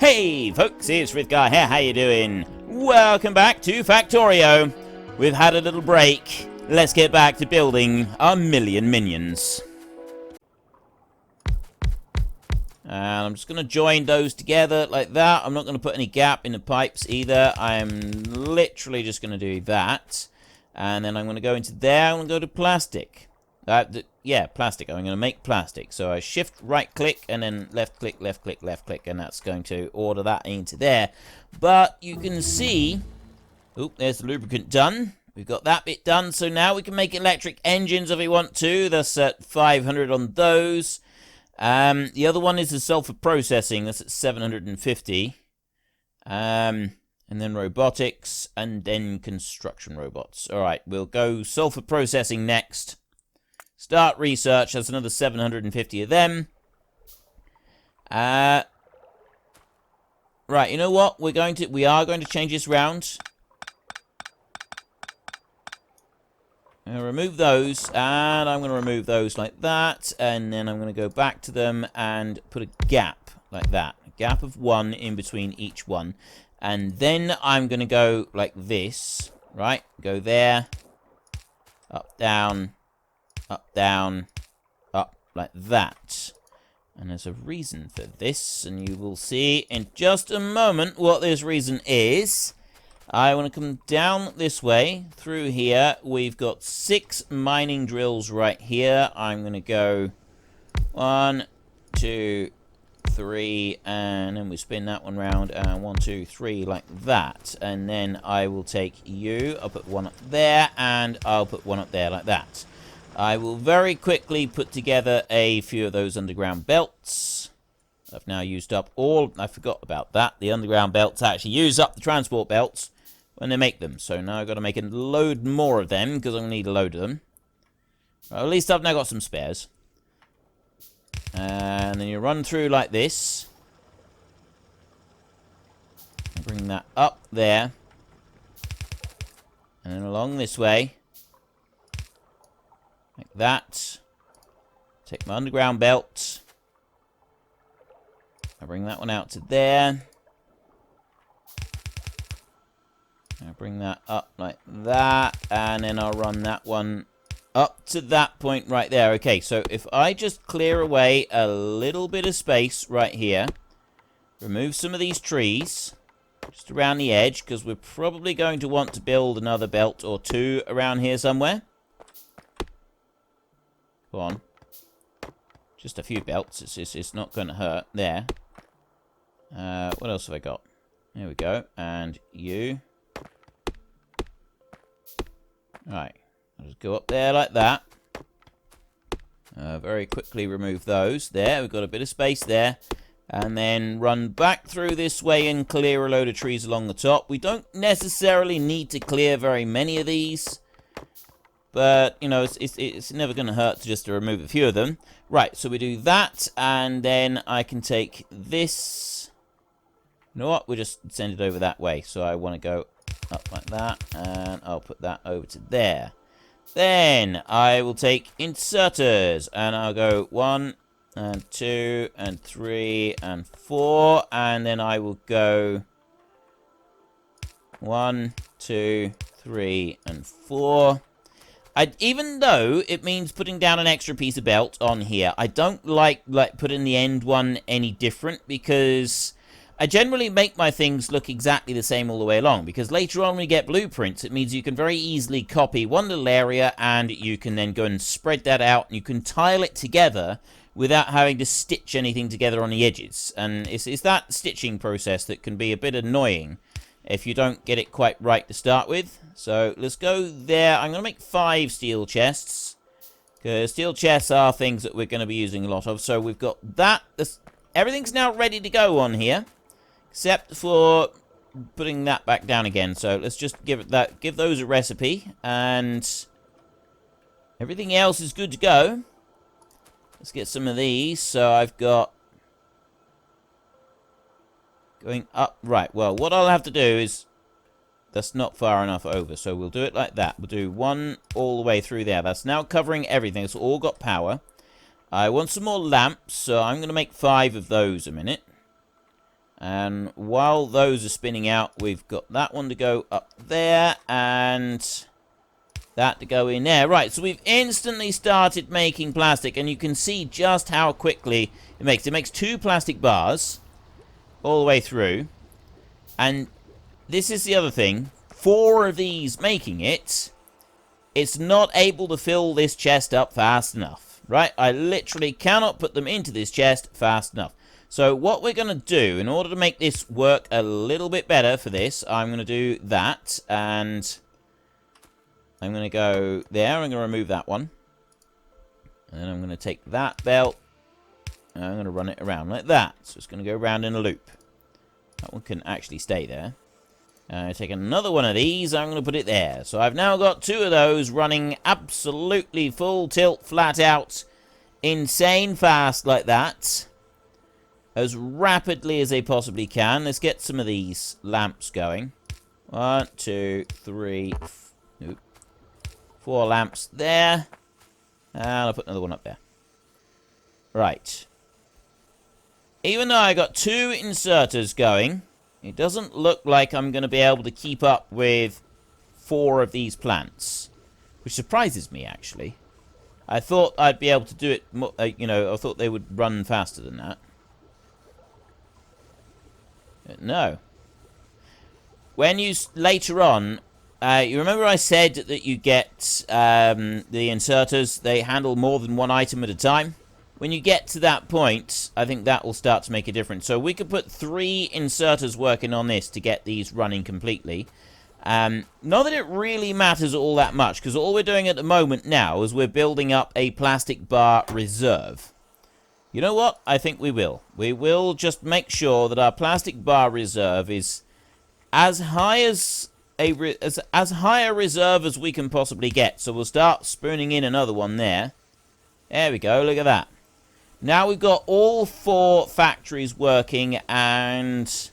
Hey folks, it's Frithgar here, how you doing? Welcome back to Factorio. We've had a little break. Let's get back to building our million minions. And I'm just going to join those together like that. I'm not going to put any gap in the pipes either. I'm literally just going to do that. And then I'm going to go into there. I'm going to go to plastic. Yeah, plastic. I'm going to make plastic. So I shift right click and then left click, left click, left click. And that's going to order that into there. But you can see... Oop, there's the lubricant done. We've got that bit done. So now we can make electric engines if we want to. That's at 500 on those. The other one is the sulfur processing. That's at 750. And then robotics. And then construction robots. Alright, we'll go sulfur processing next. Start research, that's another 750 of them. Right, you know what? We are going to change this round. I'm going to remove those, and I'm going to remove those like that, and then I'm going to go back to them and put a gap like that. A gap of 1 in between each one. And then I'm going to go like this, right? Go there, up, down, up, like that. And there's a reason for this, and you will see in just a moment what this reason is. I want to come down this way, through here. We've got 6 mining drills right here. I'm going to go 1, 2, 3, and then we spin that one round, and 1, 2, 3, like that. And then I will take you, I'll put 1 up there, and I'll put 1 up there like that. I will very quickly put together a few of those underground belts. I've now used up all... I forgot about that. The underground belts actually use up the transport belts when they make them. So now I've got to make a load more of them, because I'm going to need a load of them. Well, at least I've now got some spares. And then you run through like this. Bring that up there. And then along this way. Like that. Take my underground belt. I bring that one out to there. I bring that up like that. And then I'll run that one up to that point right there. Okay, so if I just clear away a little bit of space right here. Remove some of these trees. Just around the edge. Because we're probably going to want to build another belt or 2 around here somewhere. Go on. Just a few belts. It's not going to hurt. There. What else have I got? There we go. And you. Alright. I'll just go up there like that. Very quickly remove those. There. We've got a bit of space there. And then run back through this way and clear a load of trees along the top. We don't necessarily need to clear very many of these. But, you know, it's never going to hurt to just remove a few of them. Right, so we do that, and then I can take this. You know what? We'll just send it over that way. So I want to go up like that, and I'll put that over to there. Then I will take inserters, and I'll go 1, and 2, and 3, and 4, and then I will go 1, 2, 3, and 4. Even though it means putting down an extra piece of belt on here, I don't like putting the end one any different, because I generally make my things look exactly the same all the way along, because later on when we get blueprints, it means you can very easily copy one little area, and you can then go and spread that out, and you can tile it together without having to stitch anything together on the edges. And it's that stitching process that can be a bit annoying if you don't get it quite right to start with. So let's go there. I'm going to make 5 steel chests, because steel chests are things that we're going to be using a lot of. So we've got that. Everything's now ready to go on here, except for putting that back down again. So let's just give those a recipe, and everything else is good to go. Let's get some of these. So I've got going up. Right, well, what I'll have to do is... That's not far enough over, so we'll do it like that. We'll do 1 all the way through there. That's now covering everything. It's all got power. I want some more lamps, so I'm going to make 5 of those a minute. And while those are spinning out, we've got that one to go up there, and that to go in there. Right, so we've instantly started making plastic, and you can see just how quickly it makes. It makes 2 plastic bars all the way through. And this is the other thing. 4 of these making it, it's not able to fill this chest up fast enough. Right, I literally cannot put them into this chest fast enough. So what we're going to do, in order to make this work a little bit better for this, I'm going to do that, and I'm going to go there. I'm going to remove that one. And then I'm going to take that belt, and I'm going to run it around like that. So it's going to go around in a loop. That one can actually stay there. I take another one of these, I'm going to put it there. So I've now got 2 of those running absolutely full tilt, flat out, insane fast like that. As rapidly as they possibly can. Let's get some of these lamps going. 1, 2, 3, 4 lamps there. And I'll put another one up there. Right. Even though I got 2 inserters going, it doesn't look like I'm going to be able to keep up with 4 of these plants. Which surprises me, actually. I thought I'd be able to do it, I thought they would run faster than that. But no. When you, later on, you remember I said that you get the inserters, they handle more than 1 item at a time? When you get to that point, I think that will start to make a difference. So we could put 3 inserters working on this to get these running completely. Not that it really matters all that much, because all we're doing at the moment now is we're building up a plastic bar reserve. You know what? I think we will. We will just make sure that our plastic bar reserve is as high as as high a reserve as we can possibly get. So we'll start spooning in another one there. There we go. Look at that. Now we've got all 4 factories working, and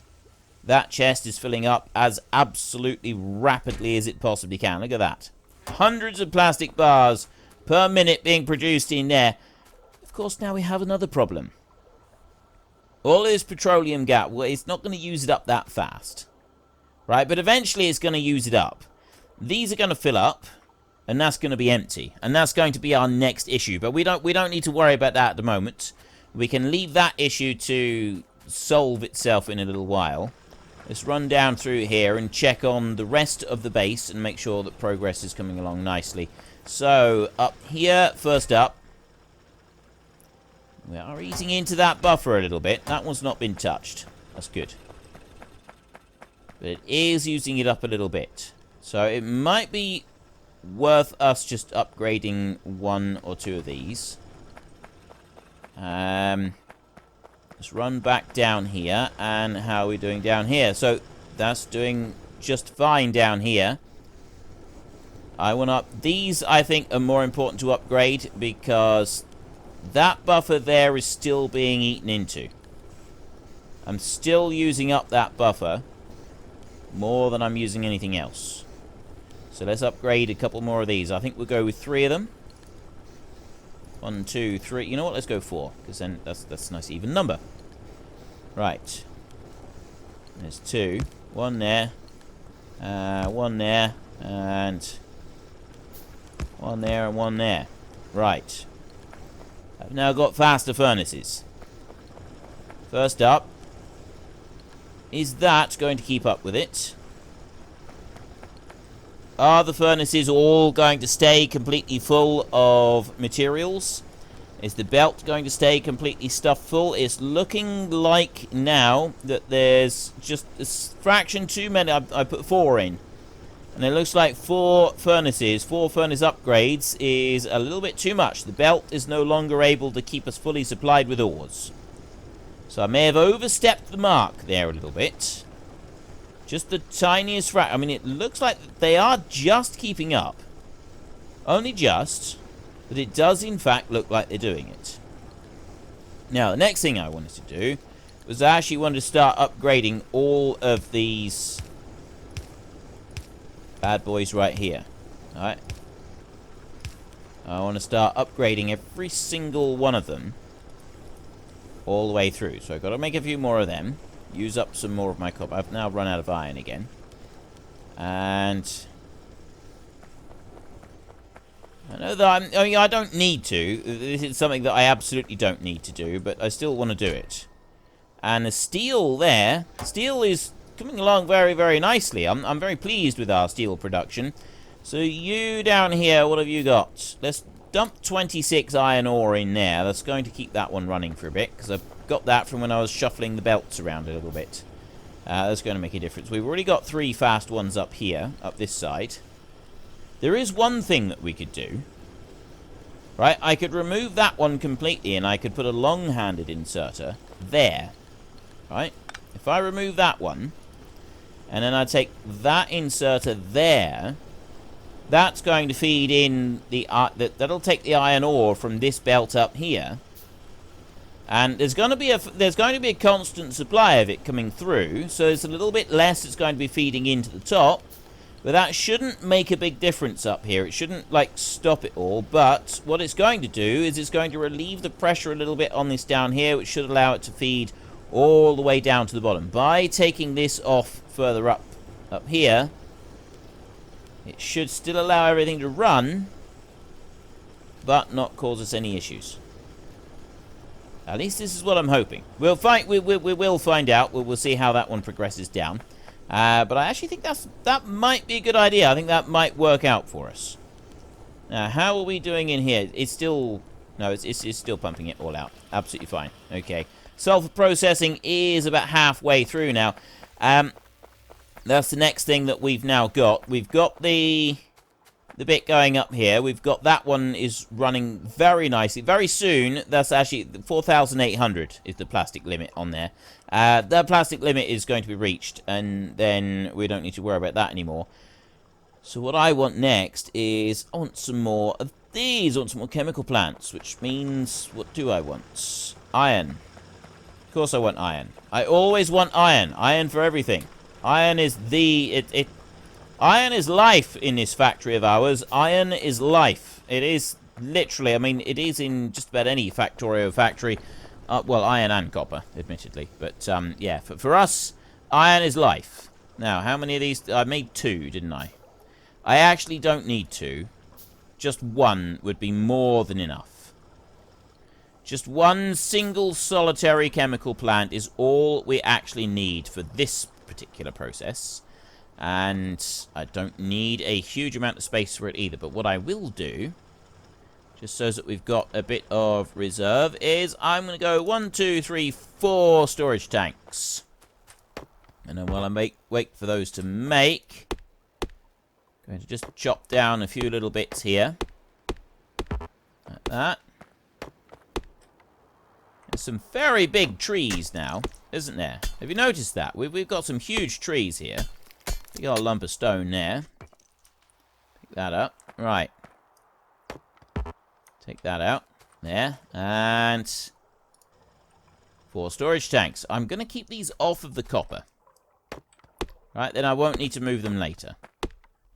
that chest is filling up as absolutely rapidly as it possibly can. Look at that. Hundreds of plastic bars per minute being produced in there. Of course, now we have another problem. All this petroleum gas, well, it's not going to use it up that fast. Right? But eventually it's going to use it up. These are going to fill up, and that's going to be empty. And that's going to be our next issue. But we don't need to worry about that at the moment. We can leave that issue to solve itself in a little while. Let's run down through here and check on the rest of the base and make sure that progress is coming along nicely. So, up here, first up, we are eating into that buffer a little bit. That one's not been touched. That's good. But it is using it up a little bit. So it might be worth us just upgrading 1 or 2 of these. Let's run back down here. And how are we doing down here? So that's doing just fine down here. I want up. These, I think, are more important to upgrade because that buffer there is still being eaten into. I'm still using up that buffer more than I'm using anything else. So let's upgrade a couple more of these. I think we'll go with 3 of them. 1, 2, 3. You know what? Let's go 4, because then that's a nice even number. Right. There's 2. 1 there. 1 there. And 1 there and 1 there. Right. I've now got faster furnaces. First up, is that going to keep up with it? Are the furnaces all going to stay completely full of materials? Is the belt going to stay completely stuffed full? It's looking like now that there's just a fraction too many. I put 4 in. And it looks like 4 furnaces, 4 furnace upgrades is a little bit too much. The belt is no longer able to keep us fully supplied with ores. So I may have overstepped the mark there a little bit. Just the tiniest fraction. I mean, it looks like they are just keeping up. Only just. But it does, in fact, look like they're doing it. Now, the next thing I wanted to do was I actually wanted to start upgrading all of these bad boys right here. Alright. I want to start upgrading every single one of them all the way through. So I've got to make a few more of them. use up some more of my copper. I've now run out of iron again. And I know that I don't need to. This is something that I absolutely don't need to do, but I still want to do it. And the steel there, steel is coming along very, very nicely. I'm very pleased with our steel production. So you down here, what have you got? Let's dump 26 iron ore in there. That's going to keep that one running for a bit, because I've got that from when I was shuffling the belts around a little bit. That's going to make a difference. We've already got 3 fast ones up here, up this side. There is one thing that we could do. Right, I could remove that one completely, and I could put a long-handed inserter there. Right? If I remove that one, and then I take that inserter there, that's going to feed in the... that'll take the iron ore from this belt up here. And there's going to be a constant supply of it coming through, so it's a little bit less it's going to be feeding into the top. But that shouldn't make a big difference up here. It shouldn't, like, stop it all. But what it's going to do is it's going to relieve the pressure a little bit on this down here, which should allow it to feed all the way down to the bottom. By taking this off further up here, it should still allow everything to run, but not cause us any issues. At least this is what I'm hoping. We will find out. We'll see how that one progresses down. But I actually think that might be a good idea. I think that might work out for us. Now, how are we doing in here? It's still... No, it's still pumping it all out. Absolutely fine. Okay. Sulfur processing is about halfway through now. That's the next thing that we've now got. We've got the bit going up here. We've got that one is running very nicely. Very soon, that's actually 4,800 is the plastic limit on there. The plastic limit is going to be reached, and then we don't need to worry about that anymore. So what I want next is, I want some more of these. I want some more chemical plants, which means, what do I want? Iron. Of course I want iron. I always want iron. Iron for everything. Iron is iron is life in this factory of ours. Iron is life. It is literally, I mean, it is in just about any Factorio factory. Well, iron and copper, admittedly. But, yeah, for us, iron is life. Now, how many of these? I made 2, didn't I? I actually don't need 2. Just 1 would be more than enough. Just 1 single solitary chemical plant is all we actually need for this particular process. And I don't need a huge amount of space for it either. But what I will do, just so that we've got a bit of reserve, is I'm going to go 1, 2, 3, 4 storage tanks. And then while I wait for those to make, I'm going to just chop down a few little bits here. Like that. There's some very big trees now, isn't there? Have you noticed that? We've got some huge trees here. We got a lump of stone there. Pick that up. Right. Take that out. There. And 4 storage tanks. I'm going to keep these off of the copper. Right, then I won't need to move them later.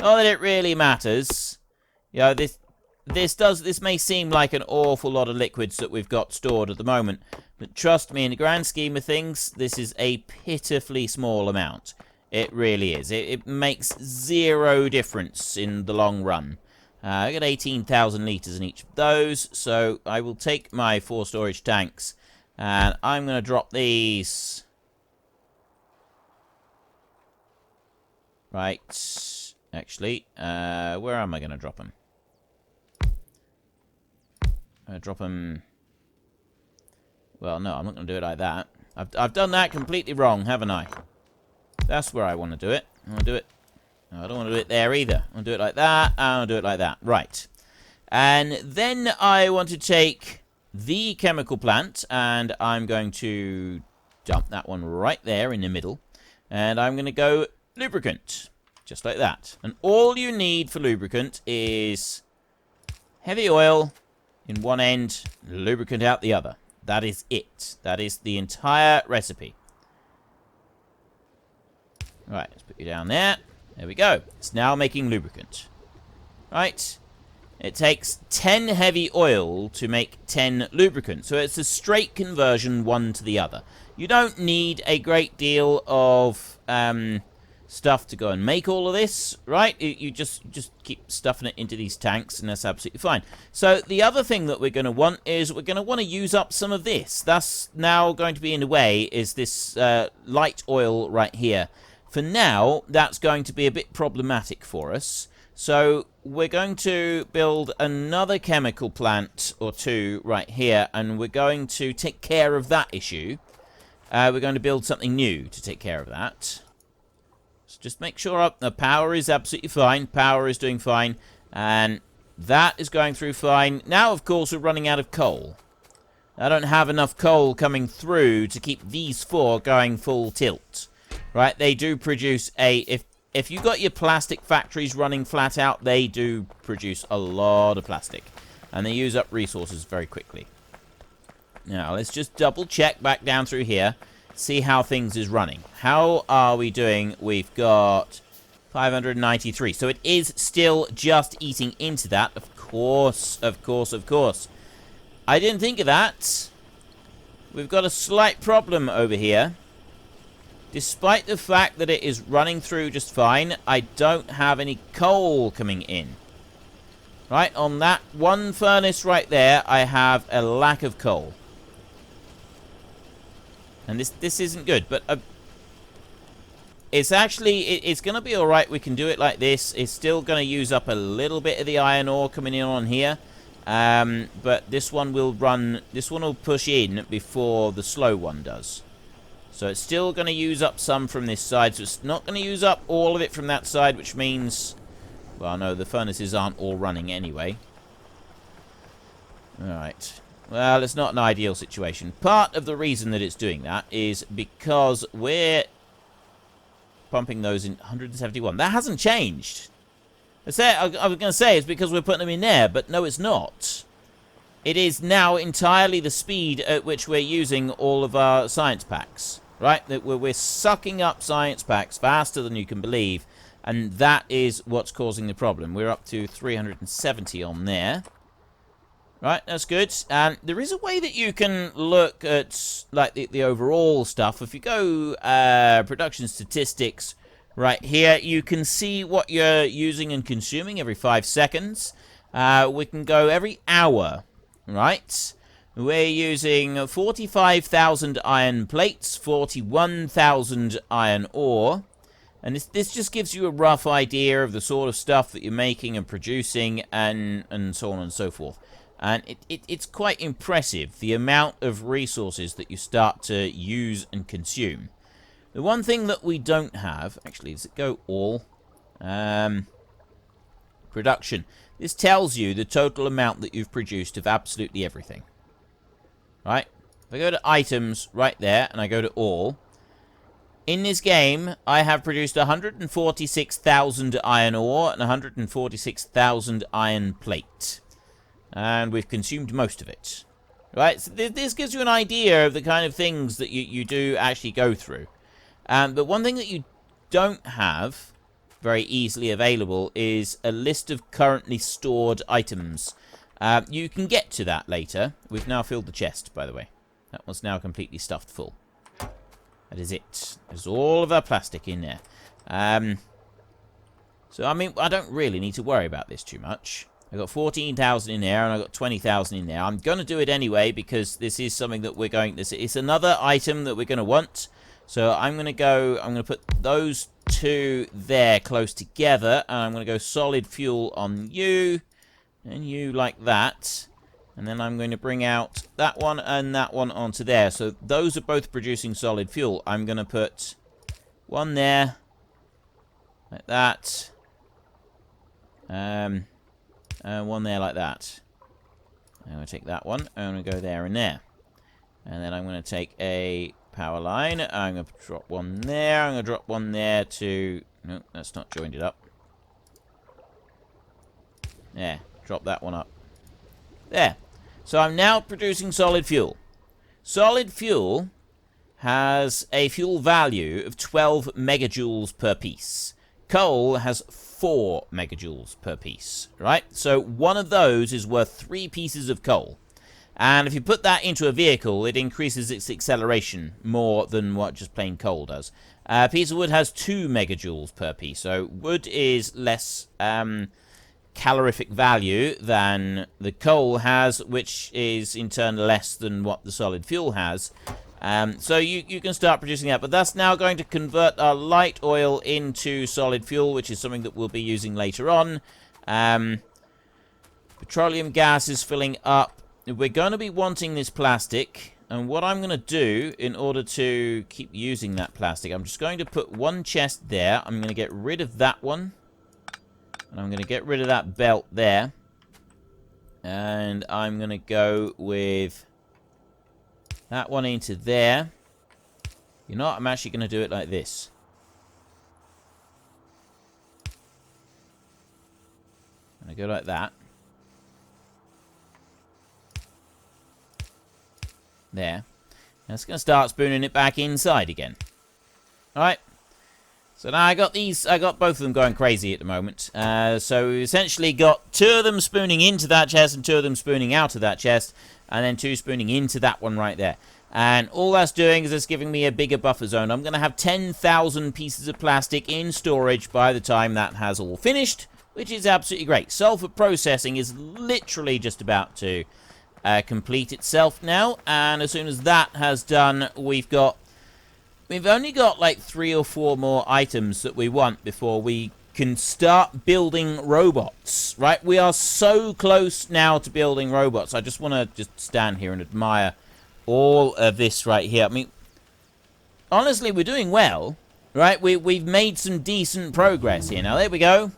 Not that it really matters. You know, this may seem like an awful lot of liquids that we've got stored at the moment. But trust me, in the grand scheme of things, this is a pitifully small amount. It really is. It makes 0 difference in the long run. I got 18,000 litres in each of those, so I will take my 4 storage tanks, and I'm going to drop these. Right. Actually, where am I going to drop them? I'm going to drop them... Well, no, I'm not going to do it like that. I've done that completely wrong, haven't I? That's where I want to do it. I want to do it. No, I don't want to do it there either. I want to do it like that. I want to do it like that. Right. And then I want to take the chemical plant, and I'm going to dump that one right there in the middle. And I'm going to go lubricant. Just like that. And all you need for lubricant is heavy oil in one end, lubricant out the other. That is it. That is the entire recipe. Right, let's put you down there. There we go. It's now making lubricant. Right. It takes 10 heavy oil to make 10 lubricant. So it's a straight conversion one to the other. You don't need a great deal of stuff to go and make all of this, right? You just keep stuffing it into these tanks, and that's absolutely fine. So the other thing that we're going to want is we're going to want to use up some of this. That's now going to be in the way, is this light oil right here. For now, that's going to be a bit problematic for us. So we're going to build another chemical plant or two right here, and we're going to take care of that issue. We're going to build something new to take care of that. So just make sure the power is absolutely fine. Power is doing fine. And that is going through fine. Now, of course, we're running out of coal. I don't have enough coal coming through to keep these four going full tilt. Right? They do produce a... If you got your plastic factories running flat out, they do produce a lot of plastic. And they use up resources very quickly. Now, let's just double check back down through here. See how things is running. How are we doing? We've got 593. So it is still just eating into that. Of course, of course, of course. I didn't think of that. We've got a slight problem over here. Despite the fact that it is running through just fine, I don't have any coal coming in. Right, on that one furnace right there, I have a lack of coal. And this isn't good, but it's actually, it's going to be alright. We can do it like this. It's still going to use up a little bit of the iron ore coming in on here. But this one will push in before the slow one does. So it's still going to use up some from this side. So it's not going to use up all of it from that side, which means... Well, no, the furnaces aren't all running anyway. Alright. Well, it's not an ideal situation. Part of the reason that it's doing that is because we're pumping those in 171. That hasn't changed. I was going to say it's because we're putting them in there, but no, it's not. It is now entirely the speed at which we're using all of our science packs. Right? That we're sucking up science packs faster than you can believe. And that is what's causing the problem. We're up to 370 on there. Right, that's good. And there is a way that you can look at like the overall stuff. If you go production statistics right here, you can see what you're using and consuming every 5 seconds. We can go every hour, right? We're using 45,000 iron plates, 41,000 iron ore. And this just gives you a rough idea of the sort of stuff that you're making and producing and so on and so forth. And it's quite impressive, the amount of resources that you start to use and consume. The one thing that we don't have, actually, does it go all? Production. This tells you the total amount that you've produced of absolutely everything. Right? If I go to items right there, and I go to all, in this game, I have produced 146,000 iron ore and 146,000 iron plate. And we've consumed most of it. Right? So this gives you an idea of the kind of things that you do actually go through. But one thing that you don't have very easily available is a list of currently stored items. You can get to that later. We've now filled the chest, by the way. That one's now completely stuffed full. That is it. There's all of our plastic in there. So, I mean, I don't really need to worry about this too much. I've got 14,000 in there, and I've got 20,000 in there. I'm going to do it anyway, because this is something that we're going... It's another item that we're going to want. So, I'm going to put those two there close together, and I'm going to go solid fuel on you. And you like that. And then I'm going to bring out that one and that one onto there. So those are both producing solid fuel. I'm going to put one there. Like that. And one there like that. I'm going to take that one. I'm going to go there and there. And then I'm going to take a power line. I'm going to drop one there. I'm going to drop one there to... No, that's not joined it up. There. Drop that one up. There. So I'm now producing solid fuel. Solid fuel has a fuel value of 12 megajoules per piece. Coal has 4 megajoules per piece, right? So one of those is worth 3 pieces of coal. And if you put that into a vehicle, it increases its acceleration more than what just plain coal does. A piece of wood has 2 megajoules per piece, so wood is less calorific value than the coal has, which is in turn less than what the solid fuel has. So you can start producing that, but that's now going to convert our light oil into solid fuel, which is something that we'll be using later on. Petroleum gas is filling up. We're going to be wanting this plastic, and what I'm going to do in order to keep using that plastic, I'm just going to put one chest there. I'm going to get rid of that one, and I'm going to get rid of that belt there, and I'm going to go with that one into there. You know what? I'm actually going to do it like this. I'm going to go like that. There. Now it's going to start spooning it back inside again. Alright. So now I got both of them going crazy at the moment. So we essentially got 2 of them spooning into that chest and 2 of them spooning out of that chest. And then 2 spooning into that one right there. And all that's doing is it's giving me a bigger buffer zone. I'm going to have 10,000 pieces of plastic in storage by the time that has all finished, which is absolutely great. Sulfur processing is literally just about to complete itself now, and as soon as that has done, we've only got like 3 or 4 more items that we want before we can start building robots, right? We are so close now to building robots. I just want to just stand here and admire all of this right here. I mean, honestly, we're doing well, right? We've made some decent progress here. Now, there we go.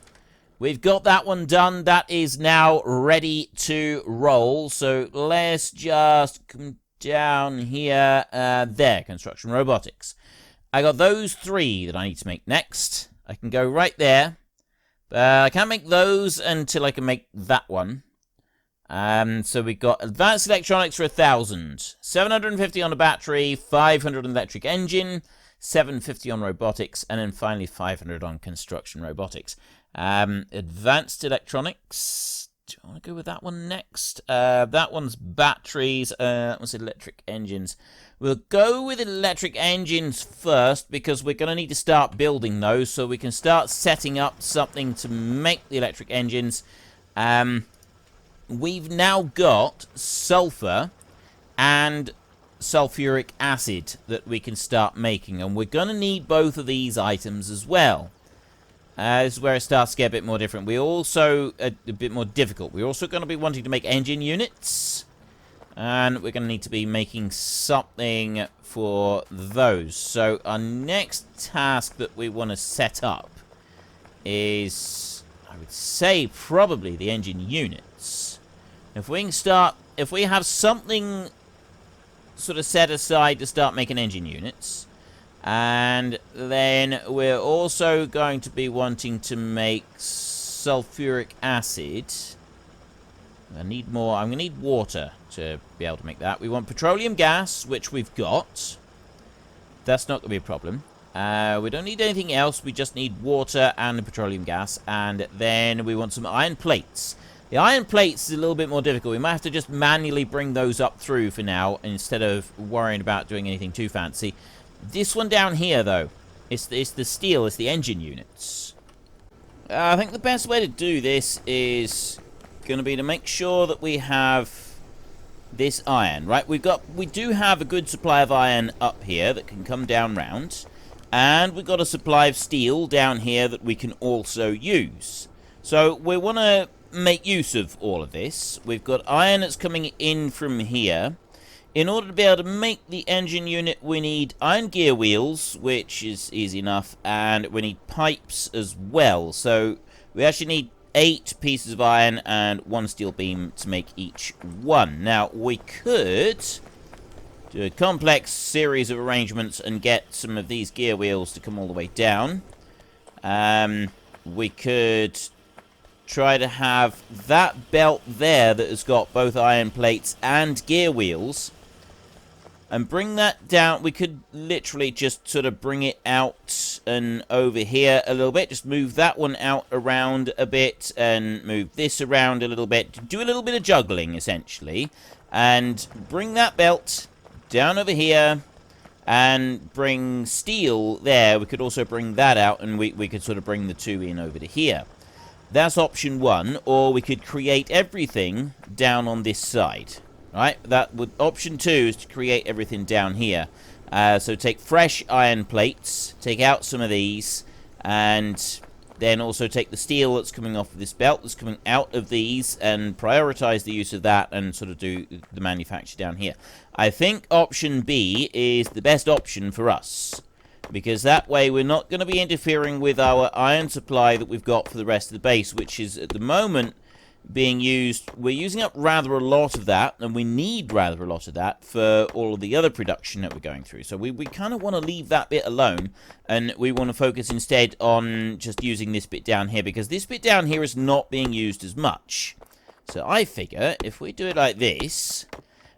We've got that one done. That is now ready to roll. So let's just come down here. There, construction robotics. I got those 3 that I need to make next. I can go right there. I can't make those until I can make that one. So we've got advanced electronics for 1,000. 750 on a battery, 500 on electric engine, 750 on robotics, and then finally 500 on construction robotics. Advanced electronics. Do you want to go with that one next? That one's batteries. That one's electric engines. We'll go with electric engines first because we're going to need to start building those so we can start setting up something to make the electric engines. We've now got sulfur and sulfuric acid that we can start making, and we're going to need both of these items as well. This is where it starts to get a bit more different. We're also a bit more difficult. We're also going to be wanting to make engine units, and we're going to need to be making something for those. So our next task that we want to set up is, I would say, probably the engine units. If we can start, if we have something sort of set aside to start making engine units, and then we're also going to be wanting to make sulfuric acid. I need more. I'm going to need water to be able to make that. We want petroleum gas, which we've got. That's not going to be a problem. We don't need anything else. We just need water and petroleum gas. And then we want some iron plates. The iron plates is a little bit more difficult. We might have to just manually bring those up through for now instead of worrying about doing anything too fancy. This one down here, though, it's the steel, it's the engine units. I think the best way to do this is going to be to make sure that we have this iron, right? We do have a good supply of iron up here that can come down round, and we've got a supply of steel down here that we can also use. So we want to make use of all of this. We've got iron that's coming in from here. In order to be able to make the engine unit, we need iron gear wheels, which is easy enough, and we need pipes as well. So we actually need 8 pieces of iron and 1 steel beam to make each one. Now, we could do a complex series of arrangements and get some of these gear wheels to come all the way down. We could try to have that belt there that has got both iron plates and gear wheels and bring that down. We could literally just sort of bring it out and over here a little bit. Just move that one out around a bit and move this around a little bit. Do a little bit of juggling, essentially. And bring that belt down over here and bring steel there. We could also bring that out, and we could sort of bring the two in over to here. That's option one, or we could create everything down on this side. Right, option two is to create everything down here. So take fresh iron plates, take out some of these, and then also take the steel that's coming off of this belt that's coming out of these, and prioritize the use of that, and sort of do the manufacture down here. I think option B is the best option for us, because that way we're not going to be interfering with our iron supply that we've got for the rest of the base, which is at the moment being used. We're using up rather a lot of that, and we need rather a lot of that for all of the other production that we're going through. So we kind of want to leave that bit alone, and we want to focus instead on just using this bit down here, because this bit down here is not being used as much. So I figure if we do it like this,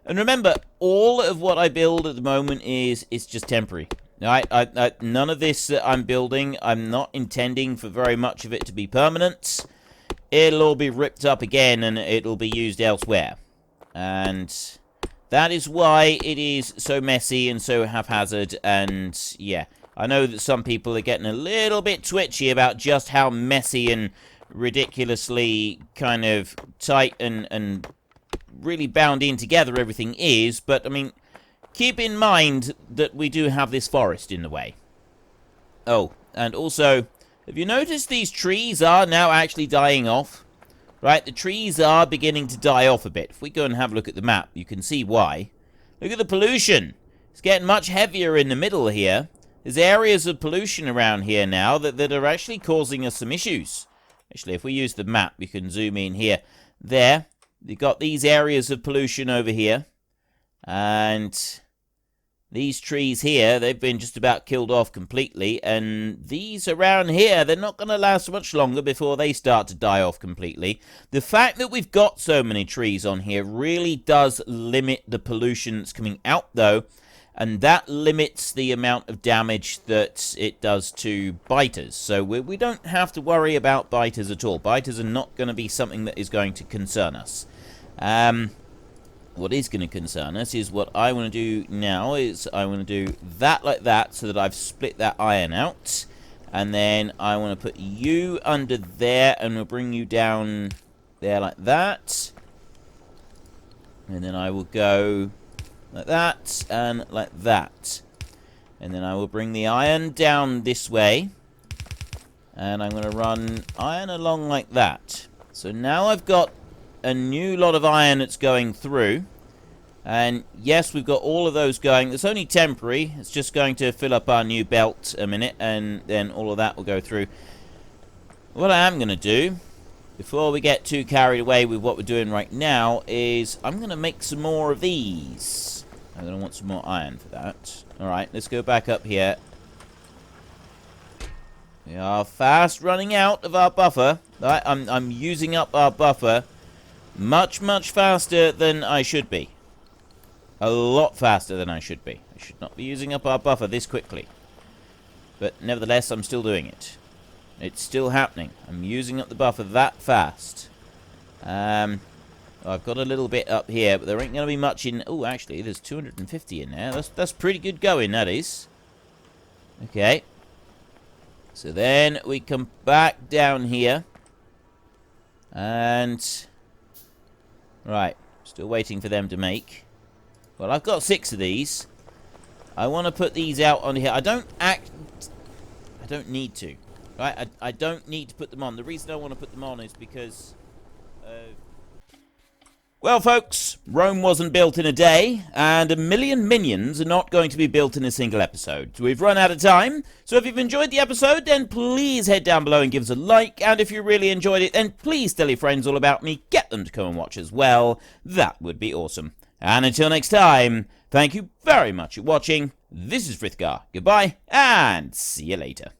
and remember, all of what I build at the moment is just temporary. None of this that I'm building, I'm not intending for very much of it to be permanent. It'll all be ripped up again, and it'll be used elsewhere. And that is why it is so messy and so haphazard. And yeah, I know that some people are getting a little bit twitchy about just how messy and ridiculously kind of tight and really bound in together everything is. But, I mean, keep in mind that we do have this forest in the way. Oh, and also, have you noticed these trees are now actually dying off? Right, the trees are beginning to die off a bit. If we go and have a look at the map, you can see why. Look at the pollution. It's getting much heavier in the middle here. There's areas of pollution around here now that are actually causing us some issues. Actually, if we use the map, we can zoom in here. There, you've got these areas of pollution over here. And these trees here, they've been just about killed off completely, and these around here, they're not going to last much longer before they start to die off completely. The fact that we've got so many trees on here really does limit the pollution that's coming out, though, and that limits the amount of damage that it does to biters. So we don't have to worry about biters at all. Biters are not going to be something that is going to concern us. What is going to concern us is what I want to do now is I want to do that like that, so that I've split that iron out. And then I want to put you under there, and we'll bring you down there like that. And then I will go like that and like that. And then I will bring the iron down this way. And I'm going to run iron along like that. So now I've got a new lot of iron that's going through. And yes, we've got all of those going. It's only temporary. It's just going to fill up our new belt a minute, and then all of that will go through. What I am going to do, before we get too carried away with what we're doing right now, is I'm going to make some more of these. I'm going to want some more iron for that. Alright, let's go back up here. We are fast running out of our buffer. Right, I'm using up our buffer much, much faster than I should be. A lot faster than I should be. I should not be using up our buffer this quickly. But nevertheless, I'm still doing it. It's still happening. I'm using up the buffer that fast. I've got a little bit up here, but there ain't going to be much in... Oh, actually, there's 250 in there. That's pretty good going, that is. Okay. So then we come back down here. And... Right. Still waiting for them to make. Well, I've got 6 of these. I want to put these out on here. I don't need to. Right? I don't need to put them on. The reason I want to put them on is because... Well, folks, Rome wasn't built in a day, and 1 million minions are not going to be built in a single episode. We've run out of time, so if you've enjoyed the episode, then please head down below and give us a like, and if you really enjoyed it, then please tell your friends all about me, get them to come and watch as well. That would be awesome. And until next time, thank you very much for watching. This is Frithgar. Goodbye, and see you later.